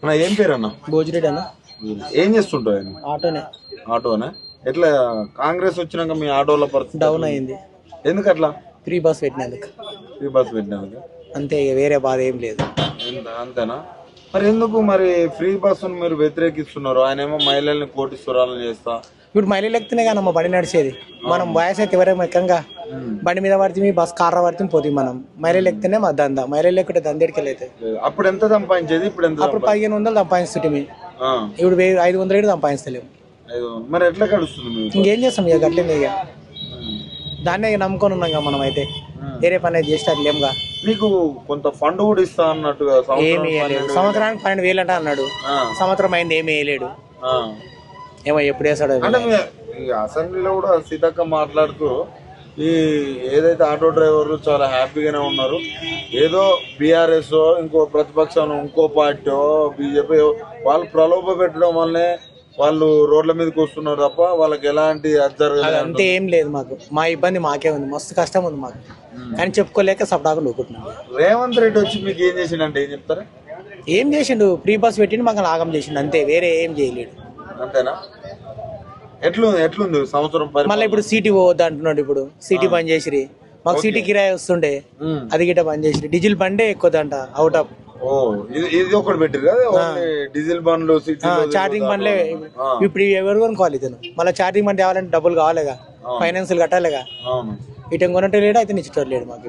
అన్న ఏం పేరు అన్న? భోజిరెడ్డి అన్న. ఏం చేస్తుంటావు ఆయన? ఆటోనే. ఆటోనా? ఎట్లా కాంగ్రెస్ వచ్చినాక మీ ఆటోల పరిస్థితి డౌన్ అయింది. ఎందుకు అట్లా? ఫ్రీ బస్ పెట్టినందుకు ఫ్రీ బస్ పెట్టినందుకు అంతే, ఇక వేరే బాధ ఏం లేదు. అంతేనా? మరి ఎందుకు మరి ఫ్రీ బస్సును మీరు వ్యతిరేకిస్తున్నారు? ఆయన ఏమో మహిళల్ని కోటీశ్వరాలను చేస్తా. ఇప్పుడు మహిళలు ఎక్కితేనే కదా మా బండి నడిచేది. మనం వయసు అయితే ఎవరేమో ఎక్కంగా బండి మీద పడితే బస్ కార్ర పడితే పోతుంది. మనం మహిళలు ఎక్కితేనే మా దందా. మహిళలు ఎక్కితే దందేడికి వెళ్ళైతే అప్పుడు ఎంత సంపాదించేది? ఇప్పుడు ఎంత? అప్పుడు 1500 సంపాదిస్తుంటే ఇప్పుడు 500 సంపాదిస్తలేము. మరి ఎట్లా గడుస్తుంది మీకు? ఇంకేం చేస్తాం ఇక గట్లేదు. ఇక దాన్నే ఇక నమ్ముకొని ఉన్నాం కదా మనం అయితే. వేరే పని అయితే చేస్తే లేముగా. మీకు కొంత ఫండ్ కూడా ఇస్తా అన్నట్టుగా ఏమి వేయలేదు. సంవత్సరానికి 12,000 అంట అన్నాడు. సంవత్సరం అయింది, ఏమి వేయలేడు. ఏమో ఎప్పుడు వేసాడు. అంటే అసెంబ్లీలో కూడా సీతక్క మాట్లాడుతూ ఈ ఏదైతే ఆటో డ్రైవర్లు చాలా హ్యాపీగానే ఉన్నారు, ఏదో బీఆర్ఎస్ ఇంకో ప్రతిపక్షం ఇంకో పార్టీ బీజేపీ వాళ్ళు ప్రలోభ పెట్టడం వల్లనే వాళ్ళు రోడ్ల మీదకి వస్తున్నారు తప్ప వాళ్ళకి ఎలాంటి అంతే ఏం లేదు. మాకు మా ఇబ్బంది మాకే ఉంది, మస్తు కష్టం ఉంది మాకు. కానీ చెప్పుకోలేక సపడాగా నూకుంటున్నాం. రేవంత్ రెడ్డి వచ్చి మీకు ఏం చేసిండంటే ఏం చెప్తారా? ఏం చేసిండు? ఫ్రీ బస్ పెట్టిండు, మాకు ఆగం చేసిండు అంతే, వేరే ఏం చేయలేడు. అంతేనా? ఎట్లుంది సంవత్సరం? మళ్ళీ ఇప్పుడు సిటీ పోవద్దు అంటున్నాడు. ఇప్పుడు సిటీ బంద్ చేసిరి. మాకు సిటీ కిరాయి వస్తుండే, అది గిట్ట బంద్ చేసిరి. డీజిల్ బండే ఎక్కువదంట అవుట్ ఆఫ్. ఇది ఒకటి పెట్టిరు కదా, డీజిల్ బండ్లు చార్జింగ్ బండ్లే. ఇప్పుడు ఎవరు కొనుక్కోవాలి ఇతను? మళ్ళీ చార్జింగ్ బండ్ తేవాలంటే డబ్బులు కావాలిగా, ఫైనాన్స్ కట్టాలిగా. ఇటు కొనట్టు లేడు, అయితే ఇచ్చేటోడు లేడు. మాకు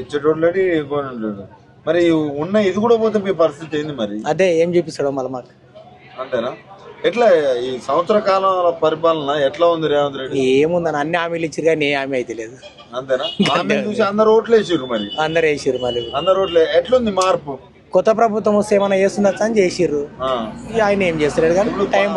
ఇచ్చేటోడు లేడు. మరి ఉన్న ఇది కూడా పోతే మీ పరిస్థితి ఏంది మరి? అదే ఏం చూపిస్తాడో మళ్ళీ మాకు. అంతేనా? ఎట్లా ఈ సంవత్సర కాలం పరిపాలన ఎట్లా ఉంది రేవంత్ రెడ్డి? ఏముందని అన్ని హామీలు ఇచ్చిరు కానీ ఏ హామీ అయితే లేదు. అంతేనా? హామీ చూసి అందరు ఓట్లు వేసిర్రు. మరి అందరు వేసిర్రు. మళ్ళీ అందరు ఓట్లు ఎట్లుంది మార్పు? కొత్త ప్రభుత్వం వస్తే ఏమైనా చేస్తుండొచ్చు అని చేసిర్రు. ఆయన ఏం చేస్తలేడు కానీ టైం